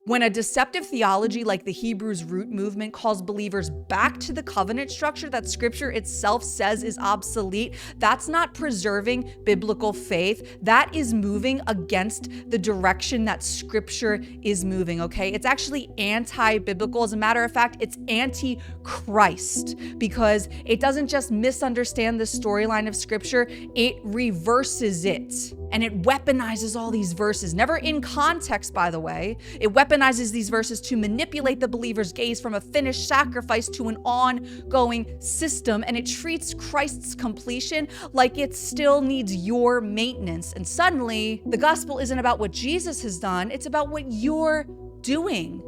When a deceptive theology like the Hebrews root movement calls believers back to the covenant structure that scripture itself says is obsolete, that's not preserving biblical faith. That is moving against the direction that scripture is moving, okay? It's actually anti-biblical. As a matter of fact, it's anti-Christ because it doesn't just misunderstand the storyline of scripture, it reverses it. And it weaponizes all these verses, never in context, by the way. It weaponizes these verses to manipulate the believer's gaze from a finished sacrifice to an ongoing system. And it treats Christ's completion like it still needs your maintenance. And suddenly, the gospel isn't about what Jesus has done, it's about what you're doing.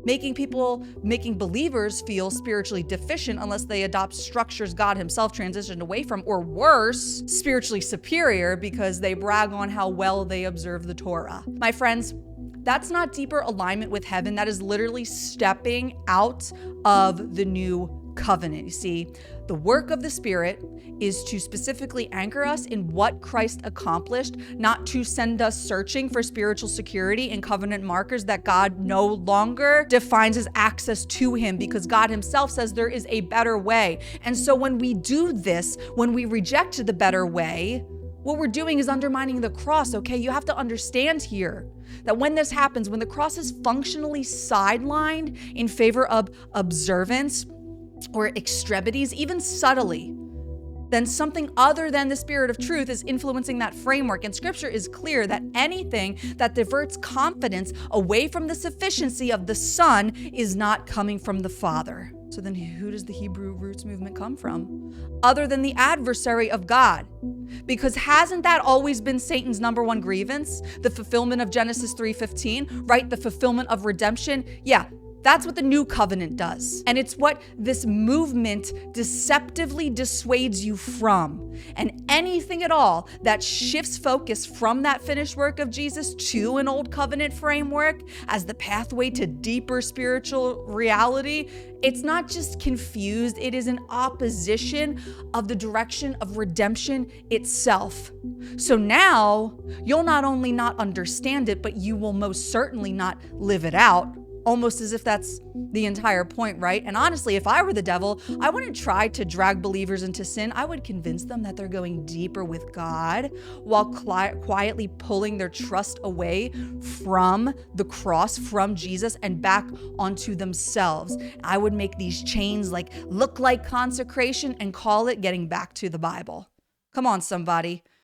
Making believers feel spiritually deficient unless they adopt structures God himself transitioned away from, or worse, spiritually superior because they brag on how well they observe the Torah. My friends, that's not deeper alignment with heaven. That is literally stepping out of the new covenant. You see, the work of the Spirit is to specifically anchor us in what Christ accomplished, not to send us searching for spiritual security and covenant markers that God no longer defines as access to him, because God himself says there is a better way. And so when we do this, when we reject the better way, what we're doing is undermining the cross, okay? You have to understand here that when this happens, when the cross is functionally sidelined in favor of observance or extremities, even subtly, then something other than the Spirit of truth is influencing that framework. And scripture is clear that anything that diverts confidence away from the sufficiency of the Son is not coming from the Father. So then who does the Hebrew roots movement come from? Other than the adversary of God. Because hasn't that always been Satan's number one grievance? The fulfillment of Genesis 3:15, right? The fulfillment of redemption. Yeah. That's what the new covenant does. And it's what this movement deceptively dissuades you from. And anything at all that shifts focus from that finished work of Jesus to an old covenant framework as the pathway to deeper spiritual reality, it's not just confused, it is an opposition of the direction of redemption itself. So now you'll not only not understand it, but you will most certainly not live it out. Almost as if that's the entire point, right? And honestly, if I were the devil, I wouldn't try to drag believers into sin. I would convince them that they're going deeper with God while quietly pulling their trust away from the cross, from Jesus, and back onto themselves. I would make these chains look like consecration and call it getting back to the Bible. Come on, somebody.